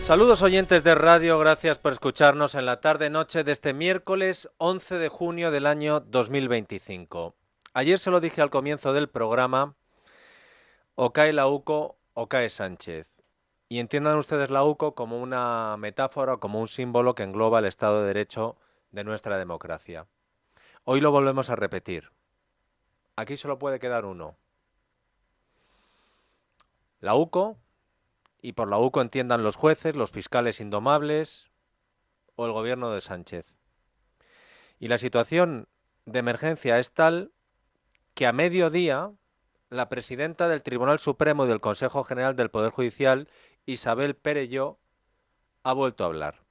Saludos oyentes de radio, gracias por escucharnos en la tarde-noche de este miércoles 11 de junio del año 2025. Ayer se lo dije al comienzo del programa, o cae la UCO o cae Sánchez. Y entiendan ustedes la UCO como una metáfora, como un símbolo que engloba el Estado de Derecho de nuestra democracia. Hoy lo volvemos a repetir. Aquí solo puede quedar uno. La UCO, y por la UCO entiendan los jueces, los fiscales indomables o el gobierno de Sánchez. Y la situación de emergencia es tal que a mediodía la presidenta del Tribunal Supremo y del Consejo General del Poder Judicial, Isabel Perelló, ha vuelto a hablar.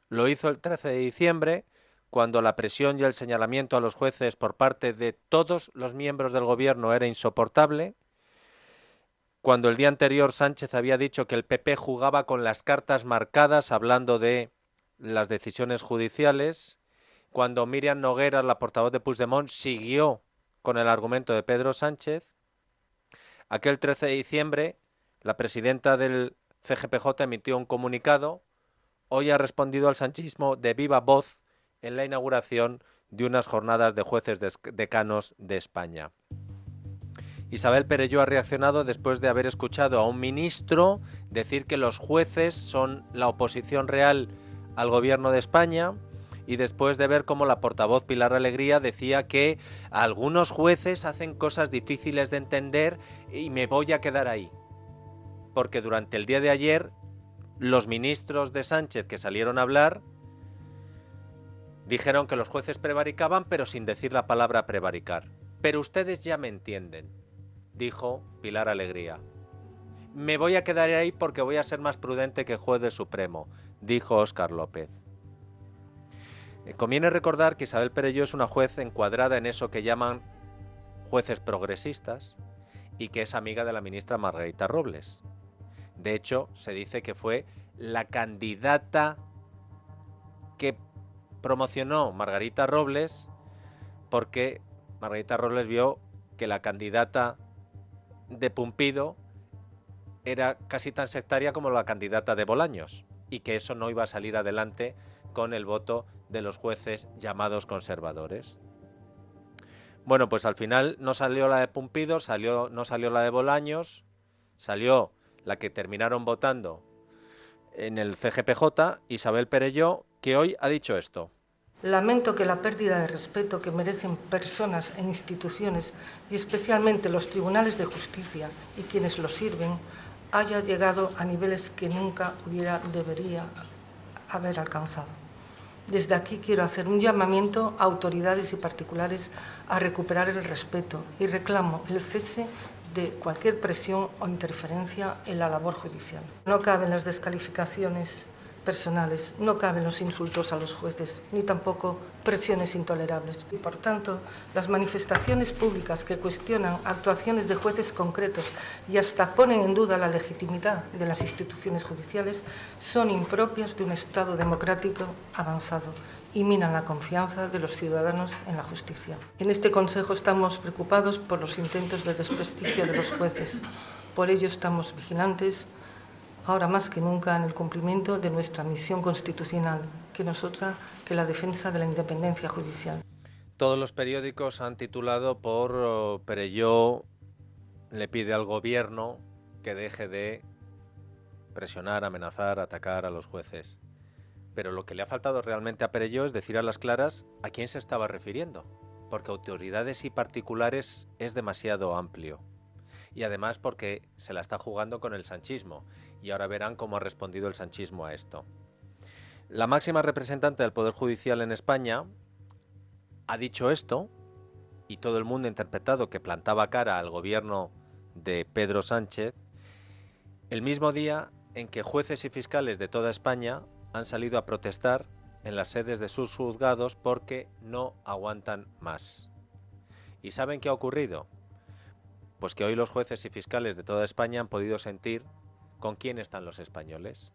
Lo hizo el 13 de diciembre, cuando la presión y el señalamiento a los jueces por parte de todos los miembros del gobierno era insoportable, cuando el día anterior Sánchez había dicho que el PP jugaba con las cartas marcadas hablando de las decisiones judiciales, cuando Míriam Nogueras, la portavoz de Puigdemont, siguió con el argumento de Pedro Sánchez. Aquel 13 de diciembre, la presidenta del CGPJ emitió un comunicado. Hoy ha respondido al sanchismo de viva voz en la inauguración de unas jornadas de jueces decanos de España. Isabel Perelló ha reaccionado después de haber escuchado a un ministro decir que los jueces son la oposición real al gobierno de España, y después de ver cómo la portavoz Pilar Alegría decía que algunos jueces hacen cosas difíciles de entender y me voy a quedar ahí. Porque durante el día de ayer, los ministros de Sánchez que salieron a hablar dijeron que los jueces prevaricaban, pero sin decir la palabra prevaricar. Pero ustedes ya me entienden, dijo Pilar Alegría. Me voy a quedar ahí porque voy a ser más prudente que juez del Supremo, dijo Óscar López. Conviene recordar que Isabel Perelló es una juez encuadrada en eso que llaman jueces progresistas y que es amiga de la ministra Margarita Robles. De hecho, se dice que fue la candidata que promocionó Margarita Robles porque Margarita Robles vio que la candidata de Pumpido era casi tan sectaria como la candidata de Bolaños y que eso no iba a salir adelante con el voto de los jueces llamados conservadores. Bueno, pues al final no salió la de Pumpido, no salió la de Bolaños, salió la que terminaron votando en el CGPJ, Isabel Perelló, que hoy ha dicho esto. Lamento que la pérdida de respeto que merecen personas e instituciones, y especialmente los tribunales de justicia y quienes los sirven, haya llegado a niveles que nunca debería haber alcanzado. Desde aquí quiero hacer un llamamiento a autoridades y particulares a recuperar el respeto y reclamo el cese de cualquier presión o interferencia en la labor judicial. No caben las descalificaciones personales, no caben los insultos a los jueces, ni tampoco presiones intolerables. Y por tanto, las manifestaciones públicas que cuestionan actuaciones de jueces concretos y hasta ponen en duda la legitimidad de las instituciones judiciales son impropias de un Estado democrático avanzado y minan la confianza de los ciudadanos en la justicia. En este Consejo estamos preocupados por los intentos de desprestigio de los jueces. Por ello estamos vigilantes, ahora más que nunca, en el cumplimiento de nuestra misión constitucional, que no es otra que la defensa de la independencia judicial. Todos los periódicos han titulado por Perelló le pide al gobierno que deje de presionar, amenazar, atacar a los jueces. Pero lo que le ha faltado realmente a Perelló es decir a las claras a quién se estaba refiriendo, porque autoridades y particulares es demasiado amplio. Y además porque se la está jugando con el sanchismo, y ahora verán cómo ha respondido el sanchismo a esto. La máxima representante del Poder Judicial en España ha dicho esto, y todo el mundo ha interpretado que plantaba cara al gobierno de Pedro Sánchez, el mismo día en que jueces y fiscales de toda España han salido a protestar en las sedes de sus juzgados porque no aguantan más. ¿Y saben qué ha ocurrido? Pues que hoy los jueces y fiscales de toda España han podido sentir con quién están los españoles.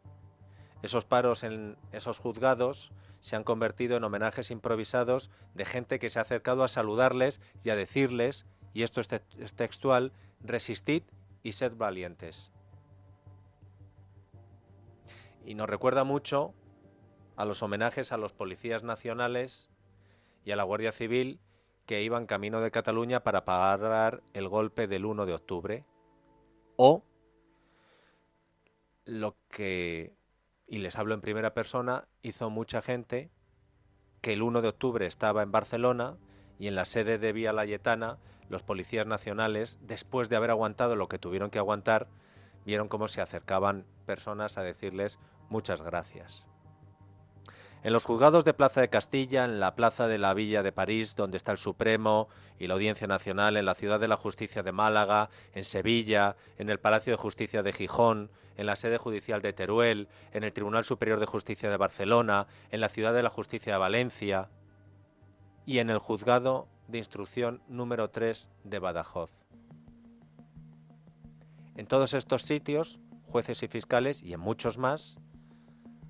Esos paros en esos juzgados se han convertido en homenajes improvisados de gente que se ha acercado a saludarles y a decirles, y esto es textual, resistid y sed valientes. Y nos recuerda mucho a los homenajes a los policías nacionales y a la Guardia Civil que iban camino de Cataluña para parar el golpe del 1 de octubre. O lo que, y les hablo en primera persona, hizo mucha gente que el 1 de octubre estaba en Barcelona y en la sede de Vía Laietana los policías nacionales, después de haber aguantado lo que tuvieron que aguantar, vieron cómo se acercaban personas a decirles muchas gracias. En los juzgados de Plaza de Castilla, en la Plaza de la Villa de París, donde está el Supremo y la Audiencia Nacional, en la Ciudad de la Justicia de Málaga, en Sevilla, en el Palacio de Justicia de Gijón, en la sede judicial de Teruel, en el Tribunal Superior de Justicia de Barcelona, en la Ciudad de la Justicia de Valencia y en el Juzgado de Instrucción número 3 de Badajoz. En todos estos sitios, jueces y fiscales, y en muchos más,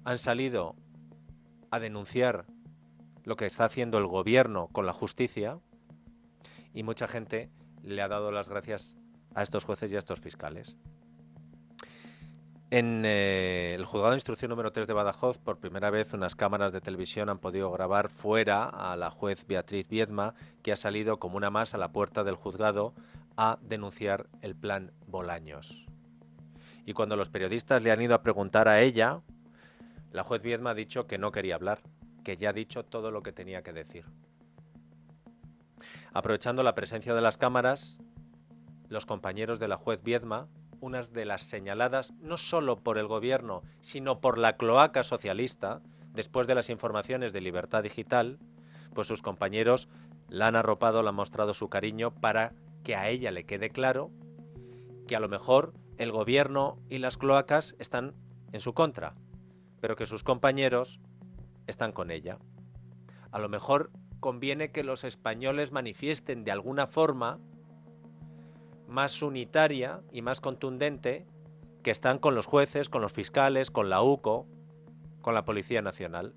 han salido a denunciar lo que está haciendo el gobierno con la justicia, y mucha gente le ha dado las gracias a estos jueces y a estos fiscales. En el juzgado de instrucción número 3 de Badajoz, por primera vez unas cámaras de televisión han podido grabar fuera a la juez Beatriz Viedma, que ha salido como una más a la puerta del juzgado a denunciar el plan Bolaños. Y cuando los periodistas le han ido a preguntar a ella, la juez Viedma ha dicho que no quería hablar, que ya ha dicho todo lo que tenía que decir. Aprovechando la presencia de las cámaras, los compañeros de la juez Viedma, unas de las señaladas no solo por el gobierno, sino por la cloaca socialista, después de las informaciones de Libertad Digital, pues sus compañeros la han arropado, le han mostrado su cariño para que a ella le quede claro que a lo mejor el gobierno y las cloacas están en su contra, pero que sus compañeros están con ella. A lo mejor conviene que los españoles manifiesten de alguna forma más unitaria y más contundente que están con los jueces, con los fiscales, con la UCO, con la Policía Nacional.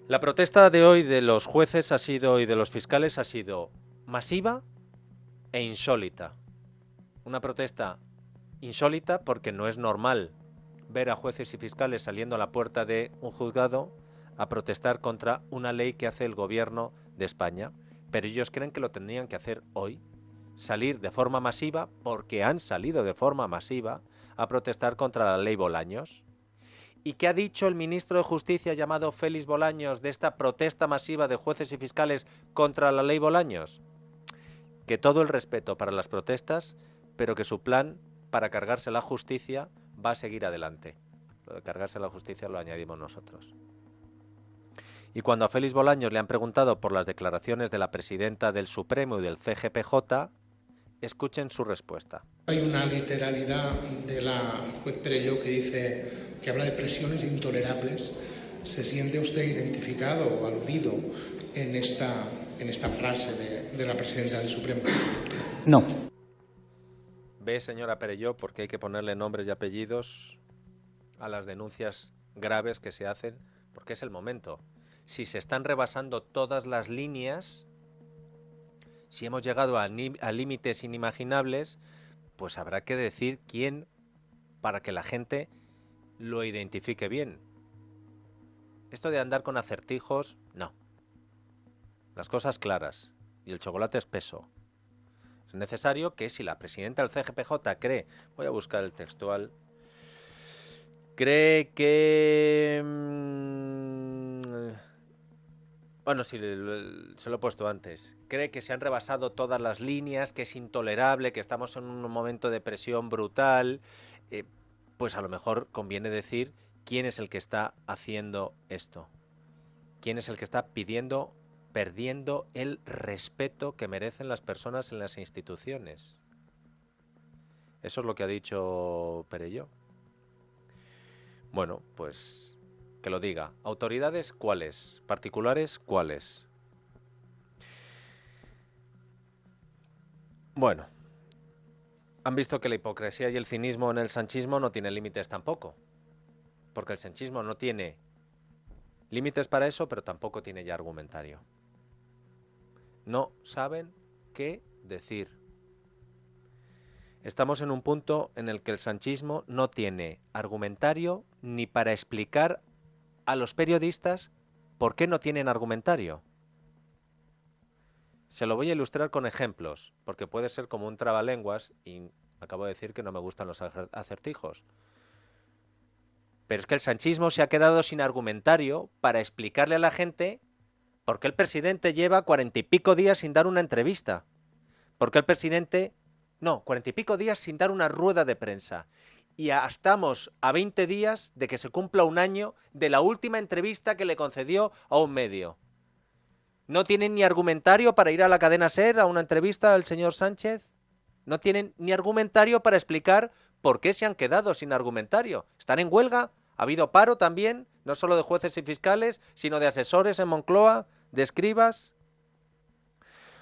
La protesta de hoy de los jueces y de los fiscales ha sido masiva e insólita. Una protesta insólita porque no es normal ver a jueces y fiscales saliendo a la puerta de un juzgado a protestar contra una ley que hace el gobierno de España, pero ellos creen que lo tendrían que hacer hoy, salir de forma masiva, porque han salido de forma masiva a protestar contra la ley Bolaños. ¿Y qué ha dicho el ministro de Justicia llamado Félix Bolaños de esta protesta masiva de jueces y fiscales contra la ley Bolaños? Que todo el respeto para las protestas, pero que su plan para cargarse la justicia va a seguir adelante. Lo de cargarse la justicia lo añadimos nosotros. Y cuando a Félix Bolaños le han preguntado por las declaraciones de la presidenta del Supremo y del CGPJ, escuchen su respuesta. Hay una literalidad de la juez Perelló que dice que habla de presiones intolerables. ¿Se siente usted identificado o aludido en esta frase de la presidenta del Supremo? No. Ve, señora Perelló, porque hay que ponerle nombres y apellidos a las denuncias graves que se hacen, porque es el momento. Si se están rebasando todas las líneas, si hemos llegado a límites inimaginables, pues habrá que decir quién para que la gente lo identifique bien. Esto de andar con acertijos, no. Las cosas claras y el chocolate espeso. Es necesario que si la presidenta del CGPJ cree, voy a buscar el textual, cree que... Bueno, sí, se lo he puesto antes. Cree que se han rebasado todas las líneas, que es intolerable, que estamos en un momento de presión brutal. Pues a lo mejor conviene decir quién es el que está haciendo esto. Quién es el que está perdiendo el respeto que merecen las personas en las instituciones. Eso es lo que ha dicho Perelló. Bueno, pues... que lo diga. ¿Autoridades cuáles? ¿Particulares cuáles? Bueno, han visto que la hipocresía y el cinismo en el sanchismo no tienen límites tampoco. Porque el sanchismo no tiene límites para eso, pero tampoco tiene ya argumentario. No saben qué decir. Estamos en un punto en el que el sanchismo no tiene argumentario ni para explicar a los periodistas por qué no tienen argumentario. Se lo voy a ilustrar con ejemplos, porque puede ser como un trabalenguas y acabo de decir que no me gustan los acertijos. Pero es que el sanchismo se ha quedado sin argumentario para explicarle a la gente por qué el presidente lleva 40 y pico días sin dar una entrevista. ¿Por qué el presidente... No, 40 y pico días sin dar una rueda de prensa. Y ya estamos a 20 días de que se cumpla un año de la última entrevista que le concedió a un medio. ¿No tienen ni argumentario para ir a la cadena SER a una entrevista al señor Sánchez? ¿No tienen ni argumentario para explicar por qué se han quedado sin argumentario? ¿Están en huelga? ¿Ha habido paro también? No solo de jueces y fiscales, sino de asesores en Moncloa, de escribas.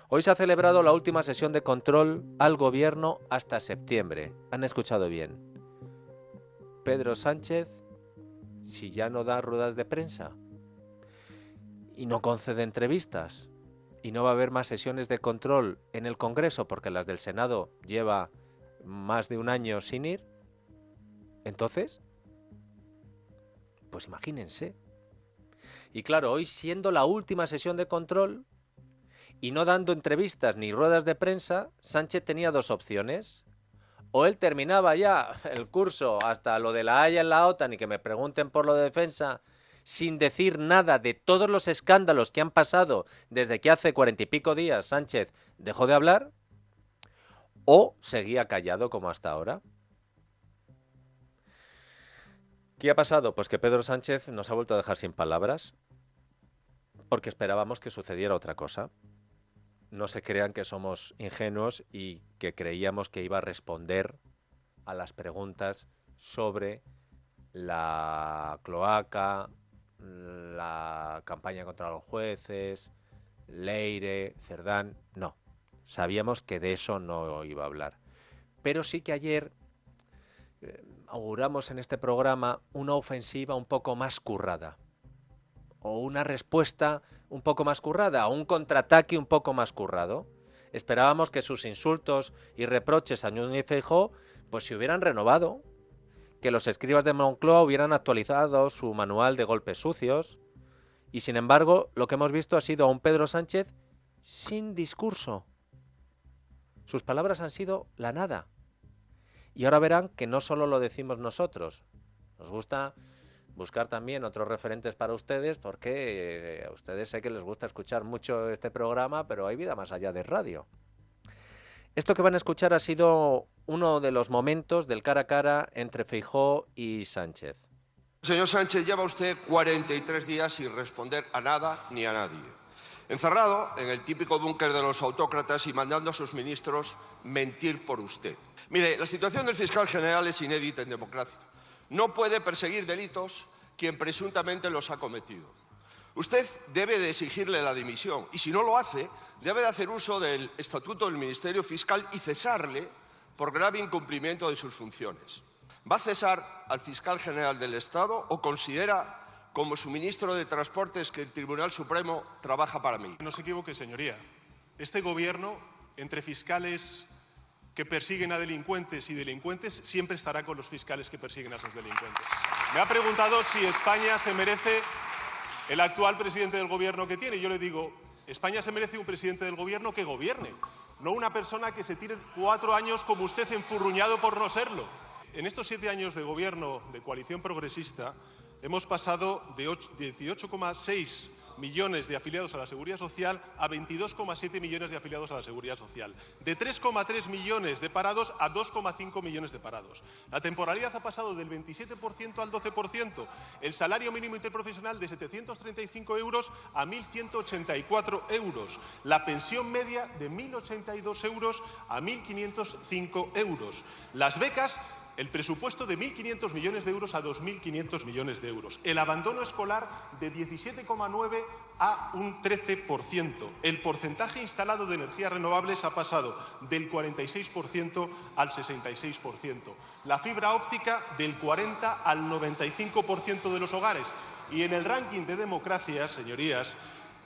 Hoy se ha celebrado la última sesión de control al gobierno hasta septiembre. Han escuchado bien. Pedro Sánchez, si ya no da ruedas de prensa y no concede entrevistas y no va a haber más sesiones de control en el Congreso porque las del Senado lleva más de un año sin ir, entonces, pues imagínense. Y claro, hoy siendo la última sesión de control y no dando entrevistas ni ruedas de prensa, Sánchez tenía dos opciones. O él terminaba ya el curso hasta lo de la Haya en la OTAN y que me pregunten por lo de defensa sin decir nada de todos los escándalos que han pasado desde que hace 40 y pico días Sánchez dejó de hablar, o seguía callado como hasta ahora. ¿Qué ha pasado? Pues que Pedro Sánchez nos ha vuelto a dejar sin palabras porque esperábamos que sucediera otra cosa. No se crean que somos ingenuos y que creíamos que iba a responder a las preguntas sobre la cloaca, la campaña contra los jueces, Leire, Cerdán. No, sabíamos que de eso no iba a hablar. Pero sí que ayer auguramos en este programa una ofensiva un poco más currada, o una respuesta un poco más currada, o un contraataque un poco más currado. Esperábamos que sus insultos y reproches a Núñez Feijóo pues se hubieran renovado, que los escribas de Moncloa hubieran actualizado su manual de golpes sucios, y sin embargo lo que hemos visto ha sido a un Pedro Sánchez sin discurso. Sus palabras han sido la nada. Y ahora verán que no solo lo decimos nosotros, nos gusta buscar también otros referentes para ustedes, porque a ustedes sé que les gusta escuchar mucho este programa, pero hay vida más allá de radio. Esto que van a escuchar ha sido uno de los momentos del cara a cara entre Feijóo y Sánchez. Señor Sánchez, lleva usted 43 días sin responder a nada ni a nadie. Encerrado en el típico búnker de los autócratas y mandando a sus ministros mentir por usted. Mire, la situación del fiscal general es inédita en democracia. No puede perseguir delitos quien presuntamente los ha cometido. Usted debe de exigirle la dimisión y, si no lo hace, debe de hacer uso del Estatuto del Ministerio Fiscal y cesarle por grave incumplimiento de sus funciones. ¿Va a cesar al fiscal general del Estado o considera, como su ministro de Transportes, que el Tribunal Supremo trabaja para mí? No se equivoque, señoría. Este Gobierno, entre fiscales que persiguen a delincuentes y delincuentes, siempre estará con los fiscales que persiguen a esos delincuentes. Me ha preguntado si España se merece el actual presidente del Gobierno que tiene. Yo le digo, España se merece un presidente del Gobierno que gobierne, no una persona que se tire 4 años como usted enfurruñado por no serlo. En estos 7 años de Gobierno de coalición progresista hemos pasado de 18,6 millones de afiliados a la Seguridad Social a 22,7 millones de afiliados a la Seguridad Social. De 3,3 millones de parados a 2,5 millones de parados. La temporalidad ha pasado del 27% al 12%. El salario mínimo interprofesional de 735 euros a 1.184 euros. La pensión media de 1.082 euros a 1.505 euros. Las becas, el presupuesto de 1.500 millones de euros a 2.500 millones de euros. El abandono escolar de 17,9 a un 13%. El porcentaje instalado de energías renovables ha pasado del 46% al 66%. La fibra óptica del 40 al 95% de los hogares. Y en el ranking de democracia, señorías,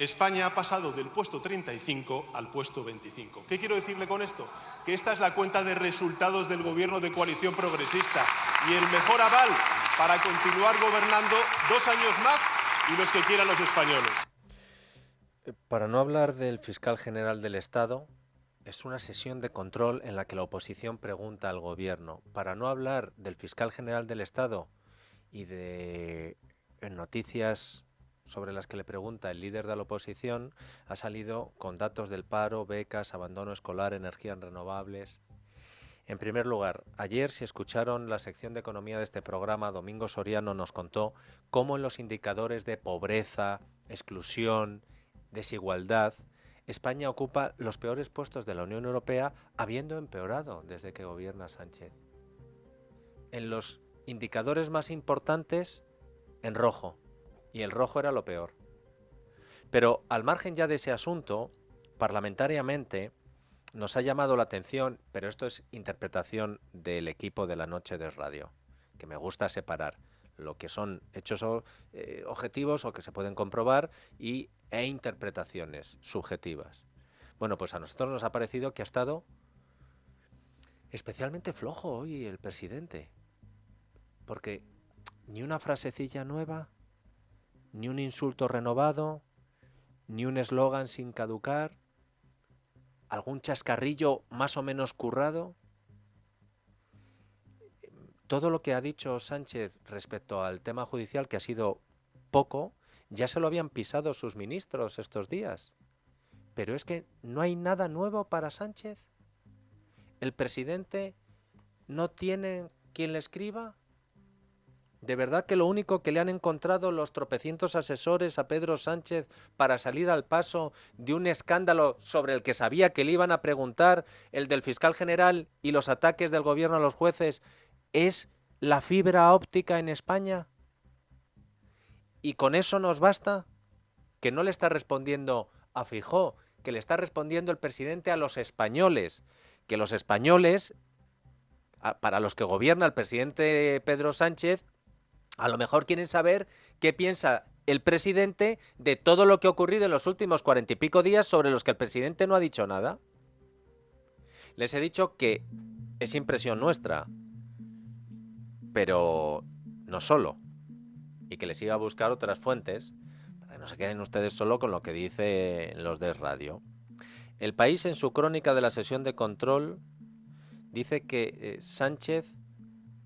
España ha pasado del puesto 35 al puesto 25. ¿Qué quiero decirle con esto? Que esta es la cuenta de resultados del Gobierno de coalición progresista y el mejor aval para continuar gobernando 2 años más y los que quieran los españoles. Para no hablar del fiscal general del Estado, es una sesión de control en la que la oposición pregunta al Gobierno. Para no hablar del fiscal general del Estado y de noticias sobre las que le pregunta el líder de la oposición, ha salido con datos del paro, becas, abandono escolar, energías renovables. En primer lugar, ayer, si escucharon la sección de economía de este programa, Domingo Soriano nos contó cómo en los indicadores de pobreza, exclusión, desigualdad, España ocupa los peores puestos de la Unión Europea, habiendo empeorado desde que gobierna Sánchez. En los indicadores más importantes, en rojo. Y el rojo era lo peor. Pero al margen ya de ese asunto, parlamentariamente nos ha llamado la atención, pero esto es interpretación del equipo de La Noche de Radio, que me gusta separar lo que son hechos objetivos o que se pueden comprobar e interpretaciones subjetivas. Bueno, pues a nosotros nos ha parecido que ha estado especialmente flojo hoy el presidente, porque ni una frasecilla nueva, ni un insulto renovado, ni un eslogan sin caducar, algún chascarrillo más o menos currado. Todo lo que ha dicho Sánchez respecto al tema judicial, que ha sido poco, ya se lo habían pisado sus ministros estos días. Pero es que no hay nada nuevo para Sánchez. ¿El presidente no tiene quien le escriba? ¿De verdad que lo único que le han encontrado los tropecientos asesores a Pedro Sánchez para salir al paso de un escándalo sobre el que sabía que le iban a preguntar, el del fiscal general y los ataques del gobierno a los jueces, es la fibra óptica en España? ¿Y con eso nos basta? Que no le está respondiendo a Feijóo, que le está respondiendo el presidente a los españoles, que los españoles, para los que gobierna el presidente Pedro Sánchez, a lo mejor quieren saber qué piensa el presidente de todo lo que ha ocurrido en los últimos 40 y pico días sobre los que el presidente no ha dicho nada. Les he dicho que es impresión nuestra, pero no solo, y que les iba a buscar otras fuentes, para que no se queden ustedes solo con lo que dicen los de radio. El País, en su crónica de la sesión de control, dice que Sánchez,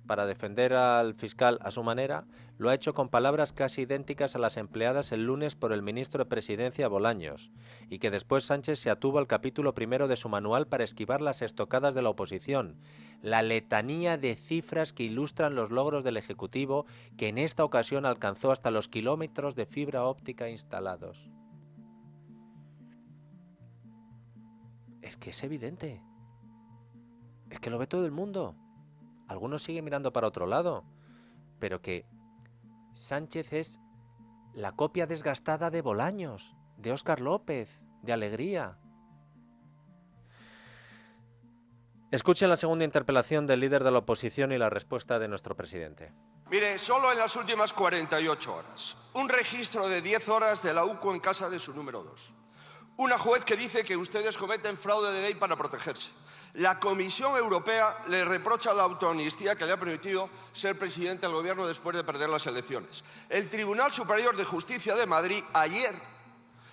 para defender al fiscal a su manera, lo ha hecho con palabras casi idénticas a las empleadas el lunes por el ministro de Presidencia Bolaños, y que después Sánchez se atuvo al capítulo primero de su manual para esquivar las estocadas de la oposición, la letanía de cifras que ilustran los logros del Ejecutivo, que en esta ocasión alcanzó hasta los kilómetros de fibra óptica instalados. Es que es evidente. Es que lo ve todo el mundo. Algunos siguen mirando para otro lado, pero que Sánchez es la copia desgastada de Bolaños, de Óscar López, de Alegría. Escuchen la segunda interpelación del líder de la oposición y la respuesta de nuestro presidente. Mire, solo en las últimas 48 horas, un registro de 10 horas de la UCO en casa de su número 2. Una juez que dice que ustedes cometen fraude de ley para protegerse. La Comisión Europea le reprocha la autoamnistía que le ha permitido ser presidente del Gobierno después de perder las elecciones. El Tribunal Superior de Justicia de Madrid ayer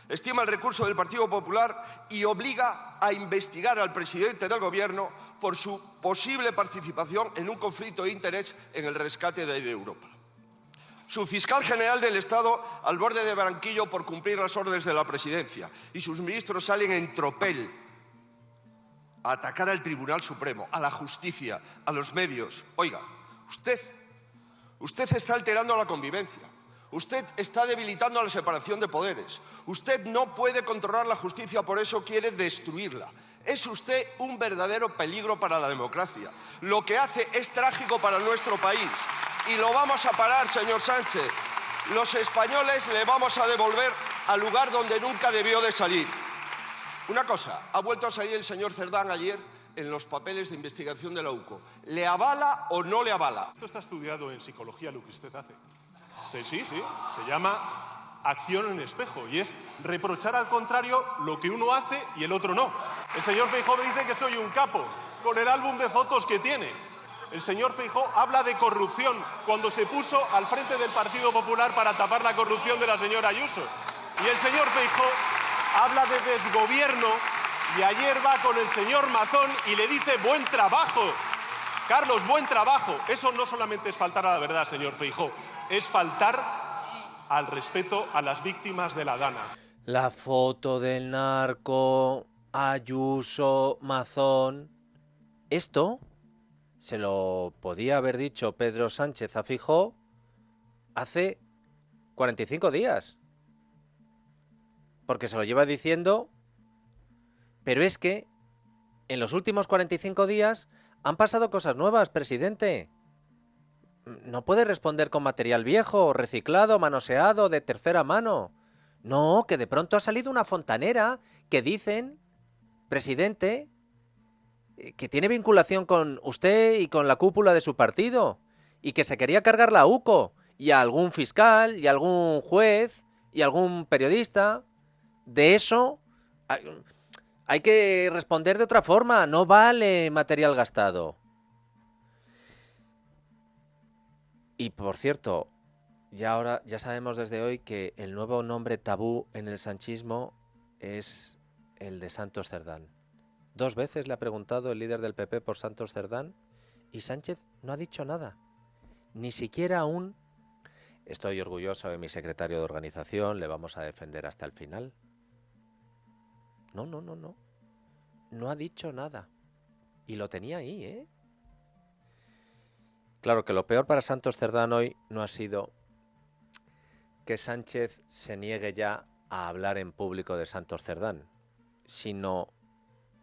estima el recurso del Partido Popular y obliga a investigar al presidente del Gobierno por su posible participación en un conflicto de interés en el rescate de Europa. Su fiscal general del Estado al borde de banquillo por cumplir las órdenes de la presidencia y sus ministros salen en tropel a atacar al Tribunal Supremo, a la justicia, a los medios. Oiga, usted está alterando la convivencia. Usted está debilitando la separación de poderes. Usted no puede controlar la justicia, por eso quiere destruirla. Es usted un verdadero peligro para la democracia. Lo que hace es trágico para nuestro país. Y lo vamos a parar, señor Sánchez. Los españoles le vamos a devolver al lugar donde nunca debió de salir. Una cosa, ha vuelto a salir el señor Cerdán ayer en los papeles de investigación de la UCO. ¿Le avala o no le avala? Esto está estudiado en psicología, lo que usted hace. Sí, se llama acción en espejo, y es reprochar al contrario lo que uno hace y el otro no. El señor Feijóo dice que soy un capo, con el álbum de fotos que tiene. El señor Feijóo habla de corrupción cuando se puso al frente del Partido Popular para tapar la corrupción de la señora Ayuso. Y el señor Feijóo habla de desgobierno y ayer va con el señor Mazón y le dice buen trabajo. Carlos, buen trabajo. Eso no solamente es faltar a la verdad, señor Feijóo, es faltar al respeto a las víctimas de la Dana. La foto del narco, Ayuso, Mazón. Esto se lo podía haber dicho Pedro Sánchez a Feijóo hace 45 días. Porque se lo lleva diciendo, pero es que en los últimos 45 días han pasado cosas nuevas, presidente. No puede responder con material viejo, reciclado, manoseado, de tercera mano. No, que de pronto ha salido una fontanera que dicen, presidente, que tiene vinculación con usted y con la cúpula de su partido y que se quería cargar la UCO y a algún fiscal y a algún juez y a algún periodista. De eso hay que responder de otra forma, no vale material gastado. Y por cierto, ya sabemos desde hoy que el nuevo nombre tabú en el sanchismo es el de Santos Cerdán. 2 veces le ha preguntado el líder del PP por Santos Cerdán y Sánchez no ha dicho nada. Ni siquiera un estoy orgulloso de mi secretario de organización, le vamos a defender hasta el final. No. No ha dicho nada. Y lo tenía ahí, ¿eh? Claro que lo peor para Santos Cerdán hoy no ha sido que Sánchez se niegue ya a hablar en público de Santos Cerdán, sino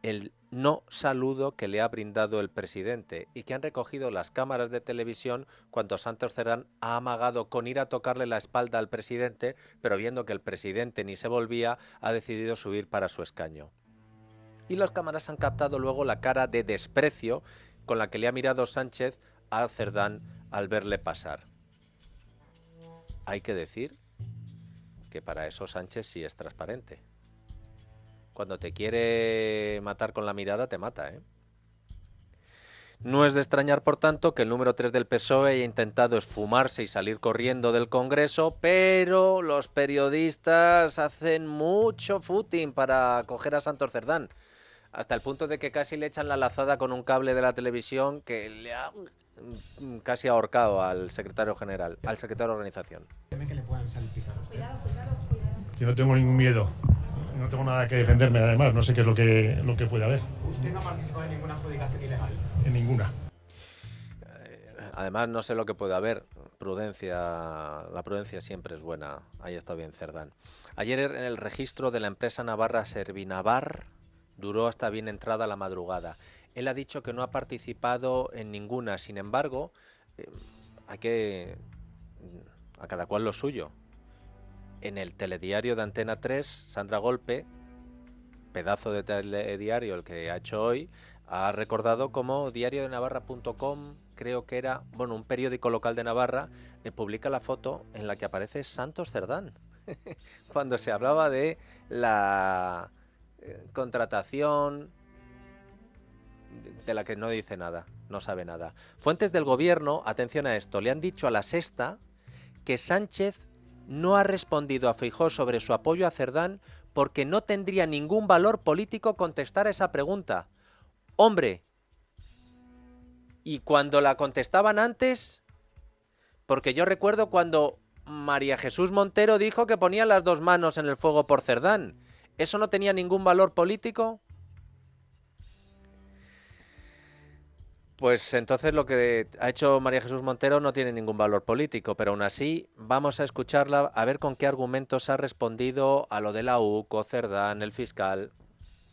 el no saludo que le ha brindado el presidente y que han recogido las cámaras de televisión cuando Santos Cerdán ha amagado con ir a tocarle la espalda al presidente, pero viendo que el presidente ni se volvía, ha decidido subir para su escaño. Y las cámaras han captado luego la cara de desprecio con la que le ha mirado Sánchez a Cerdán al verle pasar. Hay que decir que para eso Sánchez sí es transparente. Cuando te quiere matar con la mirada, te mata, ¿eh? No es de extrañar, por tanto, que el número 3 del PSOE haya intentado esfumarse y salir corriendo del Congreso, pero los periodistas hacen mucho footing para coger a Santos Cerdán, hasta el punto de que casi le echan la lazada con un cable de la televisión que le ha casi ahorcado al secretario general, al secretario de organización. ¿Teme que le puedan salpicar a usted? Yo no tengo ningún miedo. No tengo nada que defenderme, además. No sé qué es lo que puede haber. ¿Usted no ha participado en ninguna adjudicación ilegal? En ninguna. Además, no sé lo que puede haber. La prudencia siempre es buena. Ahí está bien Cerdán. Ayer en el registro de la empresa navarra Servinavar duró hasta bien entrada la madrugada. Él ha dicho que no ha participado en ninguna. Sin embargo, a cada cual lo suyo. En el telediario de Antena 3, Sandra Golpe, pedazo de telediario el que ha hecho hoy, ha recordado como diariodenavarra.com, creo que era, un periódico local de Navarra, publica la foto en la que aparece Santos Cerdán, cuando se hablaba de la contratación de la que no dice nada, no sabe nada. Fuentes del gobierno, atención a esto, le han dicho a La Sexta que Sánchez no ha respondido a Feijóo sobre su apoyo a Cerdán porque no tendría ningún valor político contestar a esa pregunta. Hombre, y cuando la contestaban antes, porque yo recuerdo cuando María Jesús Montero dijo que ponía las 2 manos en el fuego por Cerdán, ¿eso no tenía ningún valor político? Pues entonces lo que ha hecho María Jesús Montero no tiene ningún valor político, pero aún así vamos a escucharla a ver con qué argumentos ha respondido a lo de la UCO, Cerdán, el fiscal.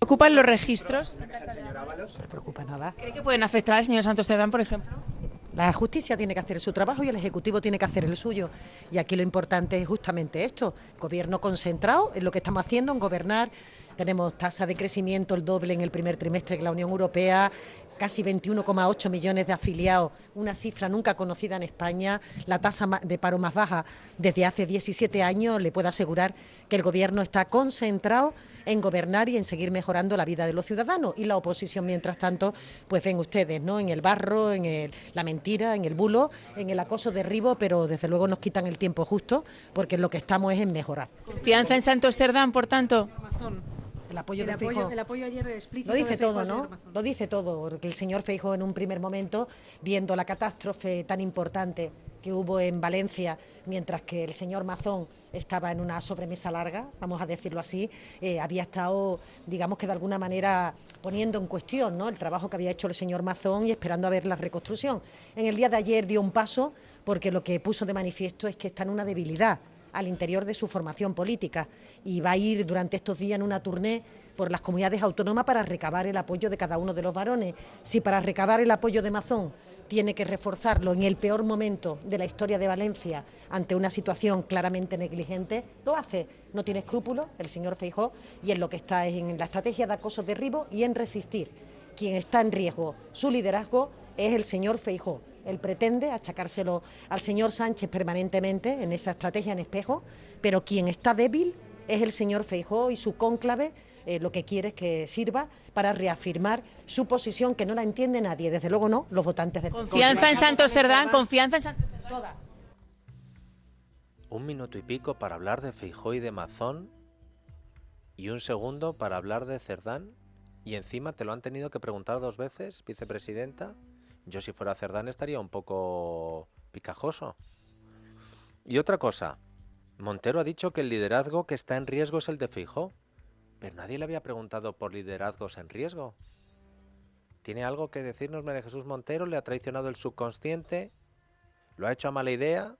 ¿Preocupan los registros? No me preocupa nada. ¿Cree que pueden afectar al señor Santos Cerdán, por ejemplo? La justicia tiene que hacer su trabajo y el Ejecutivo tiene que hacer el suyo. Y aquí lo importante es justamente esto, gobierno concentrado en lo que estamos haciendo, en gobernar Tenemos tasa de crecimiento el doble en el primer trimestre que la Unión Europea, casi 21,8 millones de afiliados, una cifra nunca conocida en España, la tasa de paro más baja desde hace 17 años. Le puedo asegurar que el Gobierno está concentrado en gobernar y en seguir mejorando la vida de los ciudadanos, y la oposición, mientras tanto, pues ven ustedes, ¿no?, en el barro, en la mentira, en el bulo, en el acoso, derribo, pero desde luego nos quitan el tiempo justo, porque en lo que estamos es en mejorar. Confianza en Santos Cerdán, por tanto. El apoyo ayer explícito. Lo dice todo, ¿no? Lo dice todo, porque el señor Feijóo, en un primer momento, viendo la catástrofe tan importante que hubo en Valencia, mientras que el señor Mazón estaba en una sobremesa larga, vamos a decirlo así, había estado, digamos que de alguna manera, poniendo en cuestión, ¿no?, el trabajo que había hecho el señor Mazón y esperando a ver la reconstrucción. En el día de ayer dio un paso, porque lo que puso de manifiesto es que está en una debilidad al interior de su formación política, y va a ir durante estos días en una tournée por las comunidades autónomas para recabar el apoyo de cada uno de los varones. Si para recabar el apoyo de Mazón tiene que reforzarlo en el peor momento de la historia de Valencia, ante una situación claramente negligente, lo hace. No tiene escrúpulos el señor Feijóo, y en lo que está es en la estrategia de acoso, derribo y en resistir. Quien está en riesgo su liderazgo es el señor Feijóo. Él pretende achacárselo al señor Sánchez permanentemente en esa estrategia en espejo, pero quien está débil es el señor Feijóo, y su cónclave lo que quiere es que sirva para reafirmar su posición, que no la entiende nadie, desde luego no los votantes del PP. Confianza en Santos Cerdán, confianza en Santos Cerdán. Toda. 1 minuto y pico para hablar de Feijóo y de Mazón, y 1 segundo para hablar de Cerdán, y encima te lo han tenido que preguntar 2 veces, vicepresidenta. Yo, si fuera Cerdán, estaría un poco picajoso. Y otra cosa, Montero ha dicho que el liderazgo que está en riesgo es el de Feijóo, pero nadie le había preguntado por liderazgos en riesgo. ¿Tiene algo que decirnos María Jesús Montero? ¿Le ha traicionado el subconsciente? ¿Lo ha hecho a mala idea?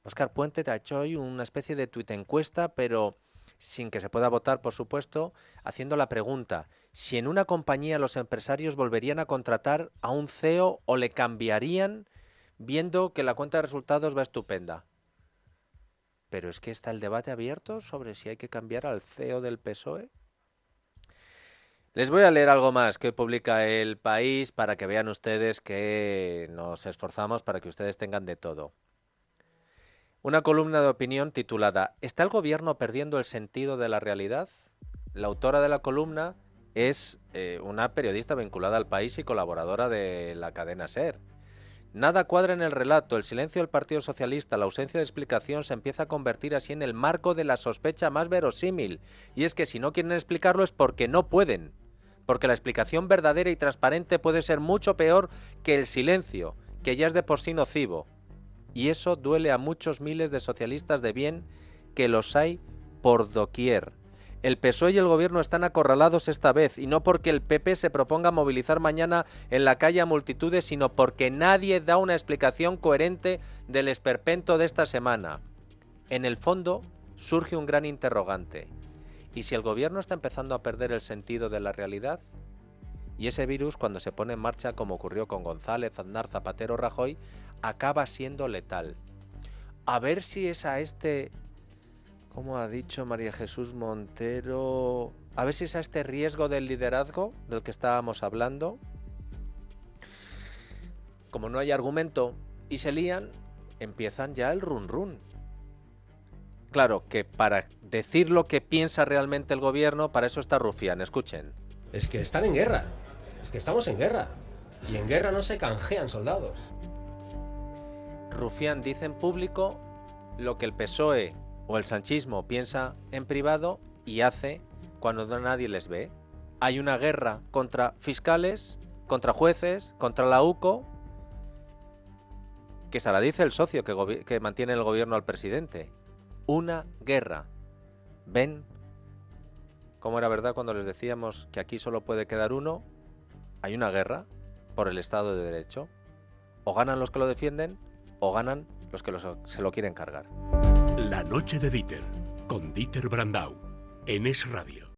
Óscar Puente te ha hecho hoy una especie de tuit encuesta, pero sin que se pueda votar, por supuesto, haciendo la pregunta: si en una compañía los empresarios volverían a contratar a un CEO o le cambiarían, viendo que la cuenta de resultados va estupenda. Pero es que está el debate abierto sobre si hay que cambiar al CEO del PSOE. Les voy a leer algo más que publica El País para que vean ustedes que nos esforzamos para que ustedes tengan de todo. Una columna de opinión titulada ¿Está el gobierno perdiendo el sentido de la realidad? La autora de la columna es una periodista vinculada al País y colaboradora de la cadena SER. Nada cuadra en el relato, el silencio del Partido Socialista, la ausencia de explicación se empieza a convertir así en el marco de la sospecha más verosímil. Y es que si no quieren explicarlo es porque no pueden. Porque la explicación verdadera y transparente puede ser mucho peor que el silencio, que ya es de por sí nocivo. Y eso duele a muchos miles de socialistas de bien, que los hay por doquier. El PSOE y el gobierno están acorralados esta vez, y no porque el PP se proponga movilizar mañana en la calle a multitudes, sino porque nadie da una explicación coherente del esperpento de esta semana. En el fondo, surge un gran interrogante. ¿Y si el gobierno está empezando a perder el sentido de la realidad? Y ese virus, cuando se pone en marcha, como ocurrió con González, Aznar, Zapatero, Rajoy, acaba siendo letal. A ver si es a este... Como ha dicho María Jesús Montero, a ver si es a este riesgo del liderazgo del que estábamos hablando. Como no hay argumento y se lían, empiezan ya el run run. Claro que para decir lo que piensa realmente el gobierno, para eso está Rufián, escuchen. Es que están en guerra, es que estamos en guerra, y en guerra no se canjean soldados. Rufián dice en público lo que el PSOE o el sanchismo piensa en privado y hace cuando nadie les ve. Hay una guerra contra fiscales, contra jueces, contra la UCO, que se la dice el socio que mantiene el gobierno al presidente. Una guerra. ¿Ven cómo era verdad cuando les decíamos que aquí solo puede quedar uno? Hay una guerra por el Estado de Derecho. O ganan los que lo defienden, o ganan los que se lo quieren cargar. La noche de Dieter, con Dieter Brandau, en Es Radio.